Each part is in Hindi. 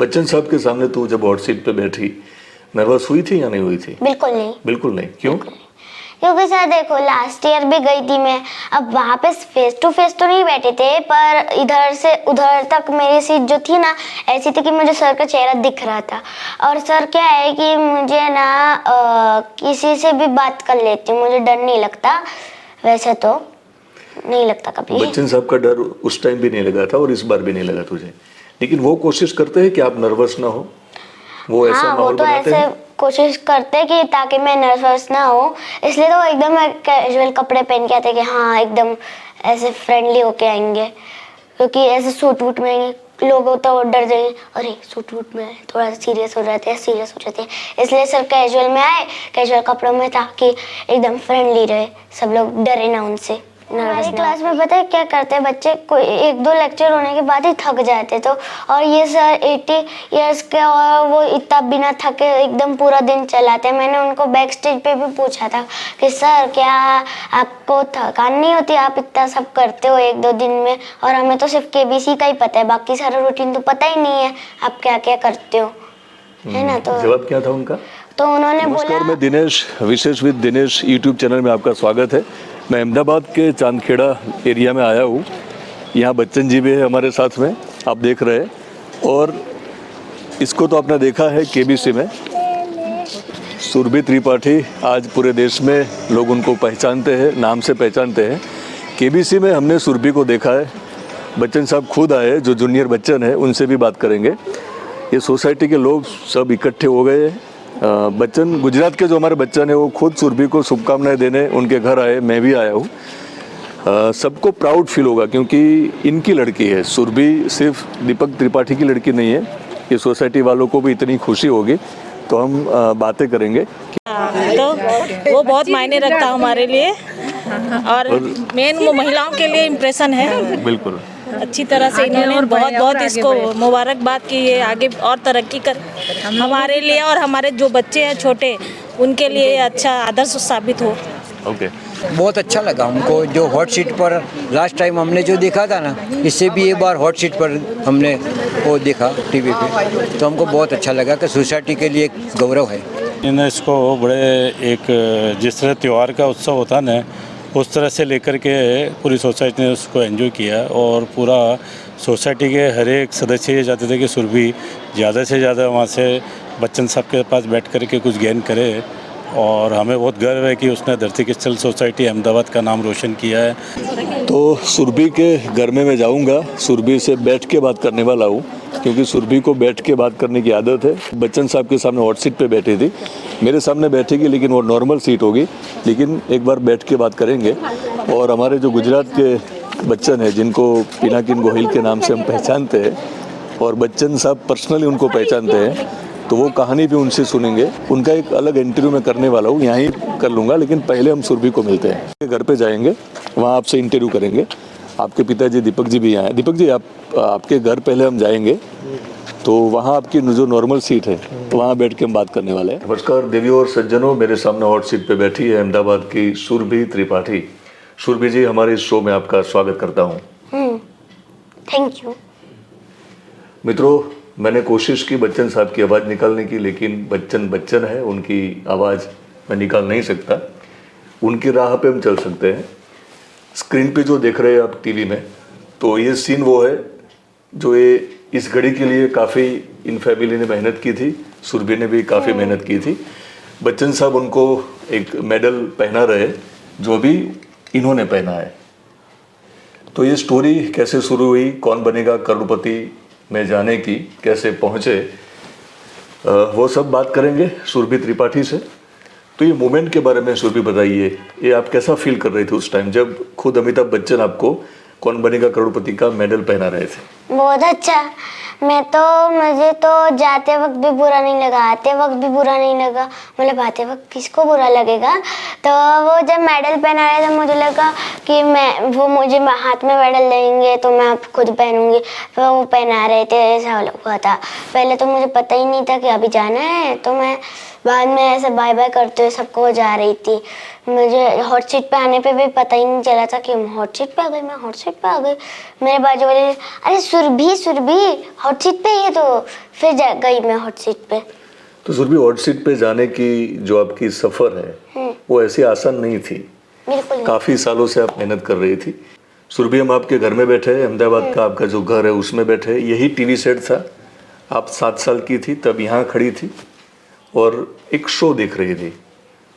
बच्चन साहब के सामने तू जब हॉट सीट पे बैठी, नर्वस हुई थी या नहीं हुई थी? बिल्कुल नहीं। बिल्कुल नहीं, क्यों? क्योंकि सर देखो, लास्ट ईयर भी गई थी मैं। अब वहाँ पे फेस टू फेस तो नहीं बैठे थे, पर इधर से उधर तक मेरी सीट जो थी ना, ऐसी थी कि मुझे सर का चेहरा दिख रहा था। और सर क्या है कि मुझे ना किसी से भी बात कर लेती हूँ, मुझे डर नहीं लगता। वैसे तो नहीं लगता कभी। बच्चन साहब का डर उस टाइम भी नहीं लगा था और इस बार भी नहीं लगा तुझे, लेकिन वो कोशिश करते हैं कि आप नर्वस ना हो, वो ऐसा हाँ, वो माहौल तो बनाते ऐसे हैं। कोशिश करते कि ताकि मैं नर्वस ना हो, इसलिए तो एकदम कैजुअल कपड़े पहन के आते कि हाँ एकदम ऐसे फ्रेंडली होके आएंगे। क्योंकि ऐसे सूट वूट में लोग तो डर जाएंगे, अरे सूट वूट में थोड़ा सीरियस हो जाते हैं, इसलिए सर कैजुअल में आए, कैजुअल कपड़ों में, ताकि एकदम फ्रेंडली रहे, सब लोग डरे ना उनसे। हमारी क्लास में पता है क्या करते हैं बच्चे, कोई एक दो लेक्चर होने के बाद ही थक जाते, तो और ये सर 80 इयर्स के और वो इतना बिना थके एकदम पूरा दिन चलाते हैं। मैंने उनको बैक स्टेज पे भी पूछा था कि सर क्या आपको थकान नहीं होती, आप इतना सब करते हो एक दो दिन में, और हमें तो सिर्फ केबीसी का ही पता है, बाकी सारा रूटीन तो पता ही नहीं है आप क्या क्या करते हो, है ना। तो जवाब क्या था उनका? तो उन्होंने नमस्कार, बोला, मैं दिनेश, विशेष विद दिनेश यूट्यूब चैनल में आपका स्वागत है। मैं अहमदाबाद के चांदखेड़ा एरिया में आया हूँ। यहाँ बच्चन जी भी है हमारे साथ में, आप देख रहे हैं। और इसको तो आपने देखा है केबीसी में, सुरभि त्रिपाठी। आज पूरे देश में लोग उनको पहचानते हैं, नाम से पहचानते हैं। केबीसी में हमने सुरभि को देखा है। बच्चन साहब खुद आए, जो जूनियर बच्चन है, उनसे भी बात करेंगे। ये सोसाइटी के लोग सब इकट्ठे हो गए हैं। बच्चन, गुजरात के जो हमारे बच्चन है, वो खुद सुरभि को शुभकामनाएं देने उनके घर आए, मैं भी आया हूँ। सबको प्राउड फील होगा क्योंकि इनकी लड़की है सुरभि, सिर्फ दीपक त्रिपाठी की लड़की नहीं है। ये सोसाइटी वालों को भी इतनी खुशी होगी, तो हम बातें करेंगे। तो वो बहुत मायने रखता है हमारे लिए, और मेन वो महिलाओं के लिए इम्प्रेशन है। बिल्कुल अच्छी तरह से इन्होंने बहुत बहुत इसको मुबारकबाद की, ये आगे और तरक्की कर हमारे लिए और हमारे जो बच्चे हैं छोटे, उनके लिए अच्छा आदर्श साबित हो। ओके। बहुत अच्छा लगा हमको, जो हॉट सीट पर लास्ट टाइम हमने जो देखा था ना, इससे भी एक बार हॉट सीट पर हमने वो देखा टीवी पे, तो हमको बहुत अच्छा लगा कि सोसाइटी के लिए एक गौरव है। इन्हें इसको बड़े एक जिस तरह त्यौहार का उत्सव होता है ना, उस तरह से लेकर के पूरी सोसाइटी ने उसको एंजॉय किया, और पूरा सोसाइटी के हर एक सदस्य ये चाहते थे कि सुरभि ज़्यादा से ज़्यादा वहाँ से बच्चन साहब के पास बैठ कर के कुछ गेन करे। और हमें बहुत गर्व है कि उसने धरती क्रिस्टल सोसाइटी अहमदाबाद का नाम रोशन किया है। तो सुरभि के घर में मैं जाऊंगा, सुरभि से बैठ के बात करने वाला हूँ, क्योंकि सुरभि को बैठ के बात करने की आदत है। बच्चन साहब के सामने हॉट सीट पे बैठी थी, मेरे सामने बैठेगी, लेकिन वो नॉर्मल सीट होगी, लेकिन एक बार बैठ के बात करेंगे। और हमारे जो गुजरात के बच्चन हैं, जिनको पिनाकिन गोहिल के नाम से हम पहचानते हैं, और बच्चन साहब पर्सनली उनको पहचानते हैं, तो वो कहानी भी उनसे सुनेंगे। उनका एक अलग इंटरव्यू मैं करने वाला हूँ, यहाँ ही कर लूँगा, लेकिन पहले हम सुरभि को मिलते हैं। घर पे जाएंगे, वहाँ आपसे इंटरव्यू करेंगे। आपके पिताजी दीपक जी भी यहाँ हैं। दीपक जी, आपके घर पहले हम जाएंगे, तो वहाँ आपकी जो नॉर्मल सीट है, वहाँ बैठ के हम बात करने वाले हैं। नमस्कार देवियों और सज्जनों, मेरे सामने हॉट सीट पे बैठी है अहमदाबाद की सुरभि त्रिपाठी। सुरभि जी, हमारे इस शो में आपका स्वागत करता हूँ। Thank you. मित्रों, मैंने कोशिश की बच्चन साहब की आवाज़ निकालने की, लेकिन बच्चन है, उनकी आवाज़ मैं निकाल नहीं सकता। उनकी राह पे हम चल सकते हैं। स्क्रीन पे जो देख रहे हैं आप टीवी में, तो ये सीन वो है जो ये इस घड़ी के लिए काफ़ी इन फैमिली ने मेहनत की थी। सुरभि ने भी काफ़ी मेहनत की थी। बच्चन साहब उनको एक मेडल पहना रहे, जो भी इन्होंने पहना है। तो ये स्टोरी कैसे शुरू हुई, कौन बनेगा करोड़पति में जाने की, कैसे पहुँचे, वो सब बात करेंगे सुरभि त्रिपाठी से। तो ये मोमेंट के बारे में सुरभि बताइए, ये आप कैसा फील कर रहे थे उस टाइम जब खुद अमिताभ बच्चन आपको कौन बनेगा करोड़पति का मेडल पहना रहे थे? बहुत अच्छा। मुझे तो जाते वक्त भी बुरा नहीं लगा, आते वक्त भी बुरा नहीं लगा। मतलब आते वक्त किसको बुरा लगेगा। तो वो जब मेडल पहना रहे थे, मुझे लगा कि वो मुझे हाथ में मेडल देंगे तो मैं अब खुद पहनूंगी। फिर वो पहना रहे थे, ऐसा हुआ था। पहले तो मुझे पता ही नहीं था कि अभी जाना है, तो मैं बाद में ऐसे बाय बाय करते हुए सबको जा रही थी। मुझे हॉट सीट पे आने पे भी पता ही नहीं चला था कि हॉट सीट पे आ गई, मैं हॉट सीट पे आ गई। मेरे बाजू वाले, अरे सुरभि हॉट सीट पे ही है, तो फिर गई मैं हॉट सीट पे। तो सुरभि, हॉट सीट पे जाने की जो आपकी सफर है वो ऐसी आसान नहीं थी। बिल्कुल नहीं। काफी सालों से आप मेहनत कर रही थी। सुरभि, हम आपके घर में बैठे हैं, अहमदाबाद का आपका जो घर है उसमें बैठे हैं। यही टीवी सेट था, आप 7 साल की थी तब यहाँ खड़ी थी और एक शो देख रही थी।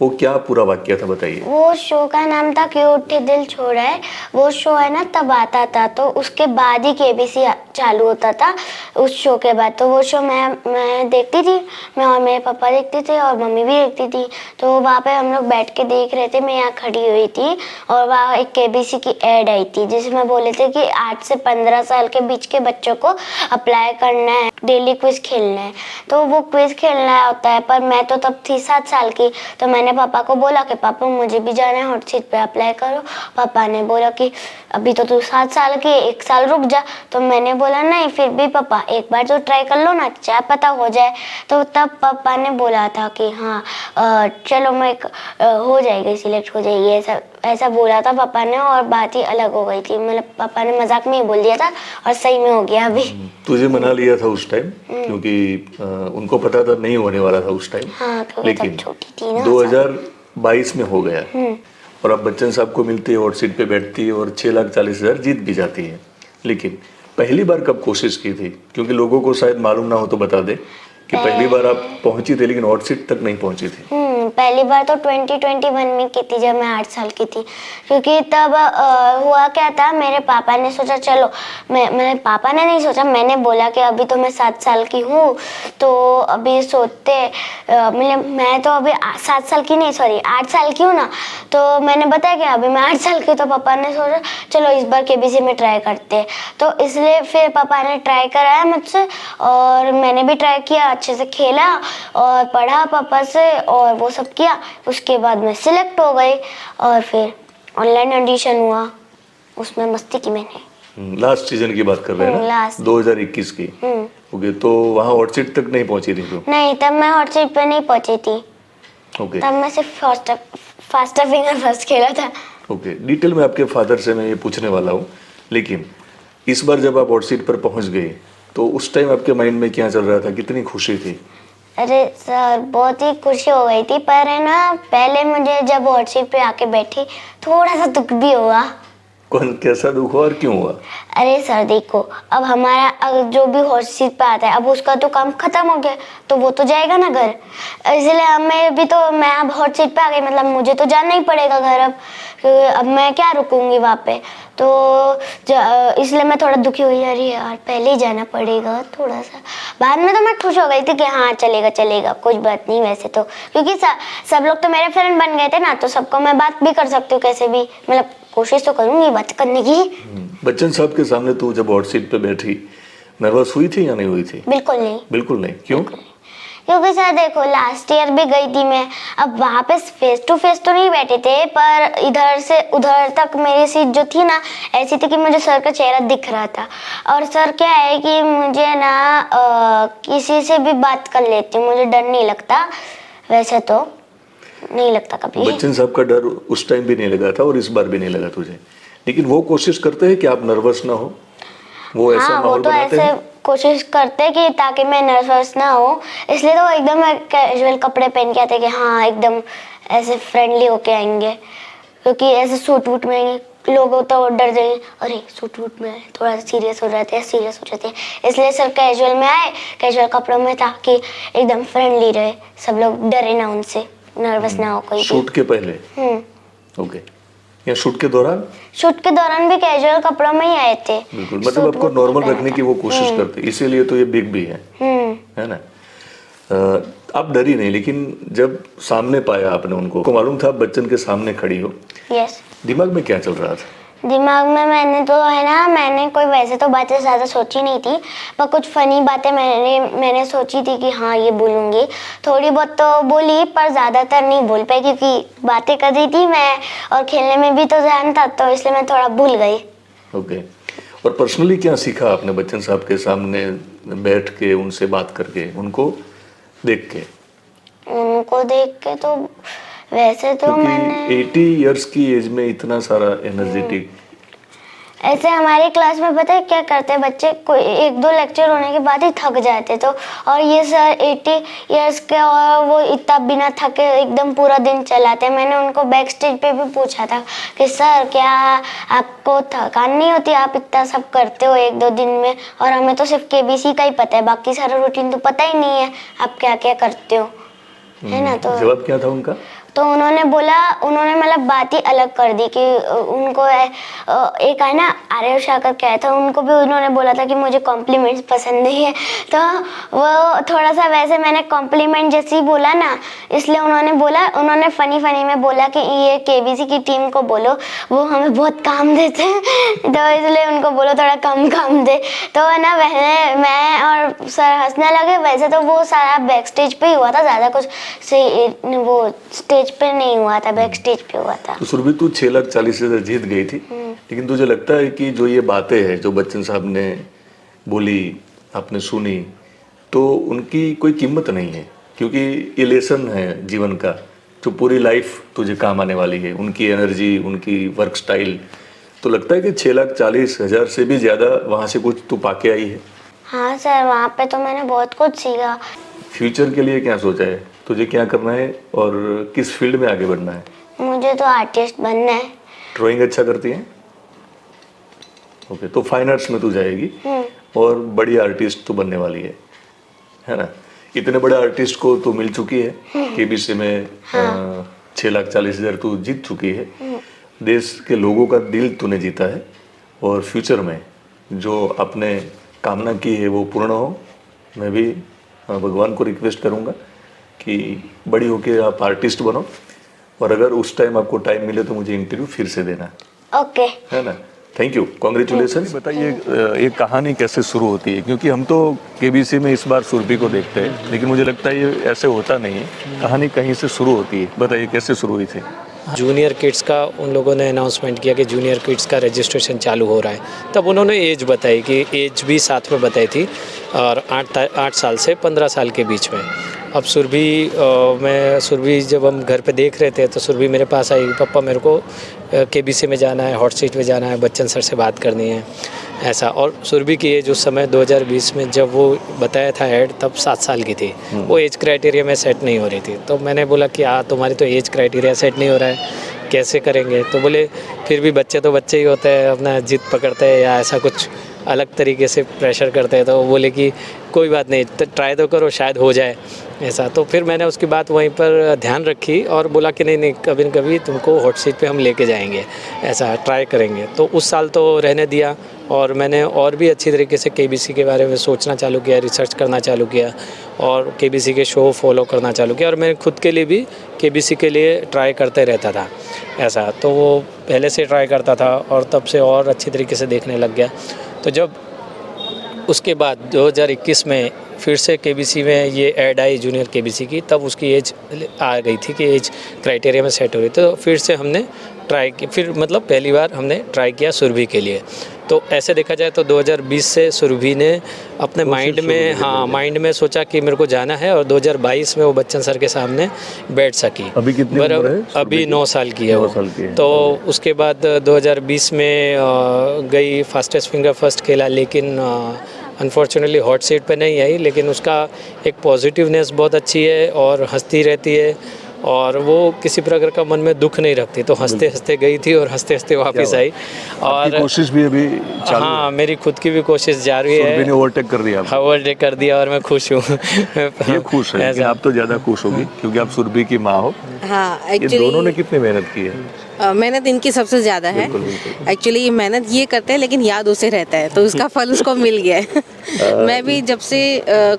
वो क्या पूरा वाक्य था, बताइए। वो शो का नाम था क्यों उठे दिल छोड़ा है। वो शो है ना तब आता था, तो उसके बाद ही केबीसी चालू होता था उस शो के बाद। तो वो शो मैं देखती थी, मैं और मेरे पापा देखते थे और मम्मी भी देखती थी। तो वहाँ पे हम लोग बैठ के देख रहे थे, मैं यहाँ खड़ी हुई थी और वहाँ एक केबीसी की ऐड आई थी जिसमें बोले थे कि 8 से 15 साल के बीच के बच्चों को अप्लाई करना है, डेली क्विज खेलना है। तो वो क्विज खेलना होता है, पर मैं तो तब थी 7 साल की। तो मैंने पापा को बोला कि पापा मुझे भी जाना है हॉट सीट पे, अप्लाई करो। पापा ने बोला कि अभी तो तू 7 साल की, 1 साल रुक जा। तो मैंने बोला नहीं, फिर भी पापा एक बार तो ट्राई कर लो ना, चाहे पता हो जाए। तो तब पापा ने बोला था कि हाँ चलो मैं हो जाएगी, सिलेक्ट हो जाएगी, ऐसा बोला था पापा ने। और बात ही अलग हो गई थी, मतलब पापा ने मजाक में ही बोल दिया था और सही में हो गया अभी। तुझे मना लिया था उस टाइम क्योंकि उनको पता था नहीं होने वाला था उस टाइम। हाँ, लेकिन छोटी थी ना, 2022 में हो गया और अब बच्चन साहब को मिलती है, हॉट सीट पे बैठती है और 6,40,000 जीत भी जाती है। लेकिन पहली बार कब कोशिश की थी, क्योंकि लोगों को शायद मालूम ना हो तो बता दे कि पहली बार आप पहुंची थी लेकिन हॉट सीट तक नहीं पहुंची थी। पहली बार तो 2021 में की थी जब मैं 8 साल की थी। क्योंकि तब हुआ क्या था, मेरे पापा ने सोचा चलो, मेरे पापा ने नहीं सोचा, मैंने बोला कि अभी तो मैं 7 साल की हूँ, तो अभी सोचते मतलब मैं तो अभी 7 साल की नहीं, सॉरी 8 साल की हूँ ना। तो मैंने बताया कि अभी मैं 8 साल की, तो पापा ने सोचा चलो इस बार केबीसी में ट्राई करते हैं। तो इसलिए फिर पापा ने ट्राई कराया मुझसे और मैंने भी ट्राई किया, अच्छे से खेला और पढ़ा पापा से और वो सब किया। उसके बाद मैं सिलेक्ट हो गई और फिर ऑनलाइन ऑडिशन हुआ, उसमें मस्ती की मैंने। लास्ट सीजन की बात कर रहे हैं ना, लास्ट 2021 की। ओके, तो वहाँ हॉट सीट तक नहीं पहुंची थी तो? नहीं, तब मैं हॉट सीट पे नहीं पहुंची थी। ओके, तब मैं सिर्फ फास्टर फिंगर फर्स्ट खेला था। ओके, डिटेल में आपके फादर से मैं ये पूछने वाला हूँ, लेकिन इस बार जब आप हॉट सीट पर पहुंच गए तो उस टाइम आपके माइंड में क्या चल रहा था, कितनी खुशी थी? अरे सर, बहुत ही खुशी हो गई थी, पर है ना पहले मुझे जब हॉट सीट पे आके बैठी थोड़ा सा दुख भी हुआ। कौन, कैसा दुख हुआ और क्यों हुआ? अरे सर देखो, अब हमारा जो भी हॉट सीट पे आता है, अब उसका तो काम खत्म हो गया, तो वो तो जाएगा ना घर। इसलिए हमें भी तो, मैं अब हॉट सीट पे आ गई, मतलब मुझे तो जाना ही पड़ेगा घर अब मैं क्या रुकूंगी वहाँ पे। तो इसलिए मैं थोड़ा दुखी हुई, अरे यार पहले ही जाना पड़ेगा थोड़ा सा। बाद में तो मैं खुश हो गई थी कि हाँ चलेगा चलेगा, कुछ बात नहीं। वैसे तो क्योंकि सब लोग तो मेरे फ्रेंड बन गए थे ना, तो सबको मैं बात भी कर सकती हूँ कैसे भी, मतलब कोशिश तो करूंगी बात करने की। बच्चन साहब के सामने तू जब हॉट सीट पे बैठी, नर्वस हुई थी या नहीं हुई थी? बिल्कुल नहीं। बिल्कुल नहीं, क्यों? क्योंकि सर देखो, लास्ट ईयर भी गई थी मैं, अब वहाँ पे फेस टू फेस तो नहीं बैठे थे, पर इधर से उधर तक मेरी सीट जो थी ना ऐसी थी कि मुझे सर का चेहरा दिख रहा था। और सर क्या है कि मुझे ना किसी से भी बात कर लेती हूँ, मुझे डर नहीं लगता, वैसे तो नहीं लगता कभी। बच्चन साहब का डर उस टाइम भी नहीं लगा था और इस बार भी नहीं लगा तुझे, लेकिन वो कोशिश करते हैं कि आप नर्वस ना हो, वो ऐसा हाँ, वो माहौल तो बनाते ऐसे हैं। कोशिश करते कि ताकि मैं नर्वस ना हो, इसलिए तो एकदम कैजुअल कपड़े पहन के आते कि हाँ एकदम ऐसे फ्रेंडली होके आएंगे। क्योंकि ऐसे सूट वूट में आएंगे, लोग तो डर जाएंगे, अरे सूट वूट में थोड़ा सीरियस हो जाते हैं, इसलिए सर कैजुअल में आए, कैजुअल कपड़ों में, ताकि एकदम फ्रेंडली रहे, सब लोग डरे ना उनसे, नर्वस ना हो कोई। शूट के पहले? ओके, या शूट के दौरान? शूट के दौरान भी कैजुअल कपड़ों में ही आए थे। बिल्कुल, मतलब आपको नॉर्मल रखने की वो कोशिश करते, इसीलिए तो ये बिग भी है ना। आप डरी नहीं, लेकिन जब सामने पाया आपने उनको, को मालूम था आप बच्चन के सामने खड़ी हो, यस। दिमाग में क्या चल रहा था? दिमाग में मैंने कोई वैसे तो बातें ज़्यादा सोची नहीं थी, पर कुछ फनी बातें मैंने सोची थी कि हाँ ये बोलूँगी, थोड़ी बहुत तो बोली पर ज़्यादातर नहीं बोल पाई, क्योंकि बातें कर रही थी मैं और खेलने में भी तो ध्यान था, तो इसलिए मैं थोड़ा भूल गई। ओके, और पर्सनली क्या सीखा आपने बच्चन साहब के सामने बैठ के, उनसे बात करके, उनको देख के? उनको देख के तो वैसे तो मैंने 80 इयर्स की एज में इतना सारा एनर्जेटिक, ऐसे हमारी क्लास में पता है क्या करते हैं बच्चे, कोई 1-2 लेक्चर होने के बाद ही थक जाते, तो और ये सर 80 इयर्स के और वो इतना बिना थके एकदम पूरा दिन चलाते हैं। मैंने उनको बैक स्टेज पे भी पूछा था कि सर क्या आपको थकान नहीं होती, आप इतना सब करते हो 1-2 दिन में, और हमें तो सिर्फ केबीसी का ही पता है, बाकी सारा रूटीन तो पता ही नहीं है आप क्या क्या करते हो, है ना। तो जवाब क्या था उनका? तो उन्होंने मतलब बात ही अलग कर दी कि उनको एक है ना आर्य शाह करके आया था, उनको भी उन्होंने बोला था कि मुझे कॉम्प्लीमेंट्स पसंद नहीं है, तो वो थोड़ा सा वैसे मैंने कॉम्प्लीमेंट जैसे ही बोला ना, इसलिए उन्होंने फनी में बोला कि ये केबीसी की टीम को बोलो वो हमें बहुत काम देते हैं तो इसलिए उनको बोलो थोड़ा कम काम दे। तो है ना मैं और सर हंसने लगे। वैसे तो वो सारा बैक स्टेज पे ही हुआ था, ज़्यादा कुछ से वो स्टेज पे नहीं हुआ था, बैक स्टेज पे हुआ था। तो सुरभि तू 6,40,000 जीत गई थी, लेकिन तुझे लगता है कि जो ये बातें हैं जो बच्चन साहब ने बोली, आपने सुनी, तो उनकी कोई कीमत नहीं है? क्योंकि ये लेसन है जीवन का जो पूरी लाइफ तुझे काम आने वाली है, उनकी एनर्जी, उनकी वर्क स्टाइल। तो लगता है कि 6,40,000 से भी ज़्यादा वहाँ से कुछ तू पाके आई है? हाँ सर, वहाँ पे तो मैंने बहुत कुछ सीखा। फ्यूचर के लिए क्या सोचा है तुझे, क्या करना है और किस फील्ड में आगे बढ़ना है? मुझे तो आर्टिस्ट बनना है। ड्राइंग अच्छा करती है? ओके, तो फाइन आर्ट्स में तू जाएगी और बड़ी आर्टिस्ट तो बनने वाली है ना। इतने बड़े आर्टिस्ट को तो मिल चुकी है केबीसी में। 6,40,000 तू जीत चुकी है। देश के लोगों का दिल तूने जीता है और फ्यूचर में जो आपने कामना की है वो पूर्ण हो। मैं भी भगवान को रिक्वेस्ट करूँगा कि बड़ी होके आप आर्टिस्ट बनो, और अगर उस टाइम आपको टाइम मिले तो मुझे इंटरव्यू फिर से देना। ओके, है ना। Thank you, congratulation. बताइए ये कहानी कैसे शुरू होती है, क्योंकि हम तो केबीसी में इस बार सुरभि को देखते हैं, लेकिन मुझे लगता है ये ऐसे होता नहीं है, कहानी कहीं से शुरू होती है। बताइए कैसे शुरू हुई थी? जूनियर किड्स का उन लोगों ने अनाउंसमेंट किया कि जूनियर किड्स का रजिस्ट्रेशन चालू हो रहा है। तब उन्होंने एज बताई कि एज भी साथ में बताई थी, और 8 साल से 15 साल के बीच में। अब सुरभि जब हम घर पे देख रहे थे तो सुरभि मेरे पास आई, पापा मेरे को केबीसी में जाना है, हॉट सीट में जाना है, बच्चन सर से बात करनी है, ऐसा। और सुरभि की एज उस समय 2020 में जब वो बताया था ऐड, तब 7 साल की थी। वो एज क्राइटेरिया में सेट नहीं हो रही थी। तो मैंने बोला कि तुम्हारी तो एज क्राइटेरिया सेट नहीं हो रहा है, कैसे करेंगे? तो बोले फिर भी बच्चे तो बच्चे ही होते हैं, अपना जिद पकड़ते हैं या ऐसा कुछ अलग तरीके से प्रेशर करते हैं। तो वो बोले कि कोई बात नहीं, तो ट्राई तो करो, शायद हो जाए, ऐसा। तो फिर मैंने उसकी बात वहीं पर ध्यान रखी और बोला कि नहीं कभी न कभी तुमको हॉट सीट पे हम लेके जाएंगे, ऐसा ट्राई करेंगे। तो उस साल तो रहने दिया, और मैंने और भी अच्छी तरीके से केबीसी के बारे में सोचना चालू किया, रिसर्च करना चालू किया, और केबीसी के शो फॉलो करना चालू किया। और मैं खुद के लिए भी केबीसी के लिए ट्राई करते रहता था, ऐसा। तो वो पहले से ट्राई करता था और तब से और अच्छी तरीके से देखने लग गया। तो जब उसके बाद 2021 में फिर से केबीसी में ये ऐड आई जूनियर केबीसी की, तब उसकी एज आ गई थी कि एज क्राइटेरिया में सेट हो रही थी। तो फिर से हमने ट्राई की, फिर मतलब पहली बार हमने ट्राई किया सुरभि के लिए। तो ऐसे देखा जाए तो 2020 से सुरभि ने अपने माइंड में सोचा कि मेरे को जाना है, और 2022 में वो बच्चन सर के सामने बैठ सकी। अभी कितनी उम्र है? अभी 9 साल की है वो। तो उसके बाद 2020 में गई, फास्टेस्ट फिंगर फर्स्ट खेला, लेकिन अनफॉर्चुनेटली हॉट सीट पे नहीं आई। लेकिन उसका एक पॉजिटिवनेस बहुत अच्छी है और हंसती रहती है, और वो किसी प्रकार का मन में दुख नहीं रखती। तो हंसते हंसते गई थी और हंसते हंसते वापस आई। और कोशिश भी अभी चालू हाँ, मेरी खुद की भी कोशिश जारी है। सुरभि ने ओवरटेक कर दिया। हाँ, ओवरटेक कर दिया और मैं खुश हूँ। ये खुश है, लेकिन आप तो ज़्यादा खुश होगी क्योंकि आप सुरभि की माँ हो। हाँ, ये एक्चुअली दोनों ने कितनी मेहनत की है? मेहनत इनकी सबसे ज़्यादा है। एक्चुअली मेहनत ये करते हैं, लेकिन याद उसे रहता है, तो उसका फल उसको मिल गया है। मैं भी जब से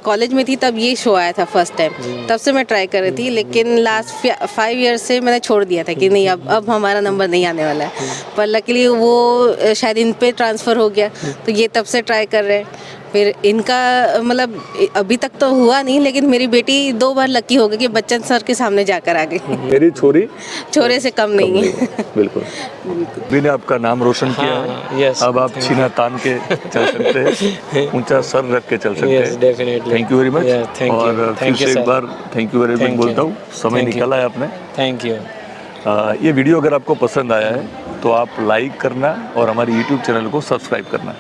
कॉलेज में थी तब ये शो आया था फर्स्ट टाइम, तब से मैं ट्राई कर रही थी। लेकिन लास्ट 5 ईयर्स से मैंने छोड़ दिया था कि नहीं, अब हमारा नंबर नहीं आने वाला है। पर लकीली वो शायद इन पे ट्रांसफ़र हो गया, तो ये तब से ट्राई कर रहे हैं। फिर इनका मतलब अभी तक तो हुआ नहीं, लेकिन मेरी बेटी 2 बार लकी हो गई कि बच्चन सर के सामने जाकर आ गई। मेरी छोरे से कम नहीं है। बिल्कुल। भी ने आपका नाम रोशन किया है। यस, अब आप छीना तान के चल सकते हैं, ऊंचा सर रख के चल सकते हैं। Definitely. Thank you very much. और फिर से एक बार थैंक यू वेरी मच बोलता हूँ, समय निकाला है आपने। Thank you. ये वीडियो अगर आपको पसंद आया है तो आप लाइक करना और हमारे यूट्यूब चैनल को सब्सक्राइब करना।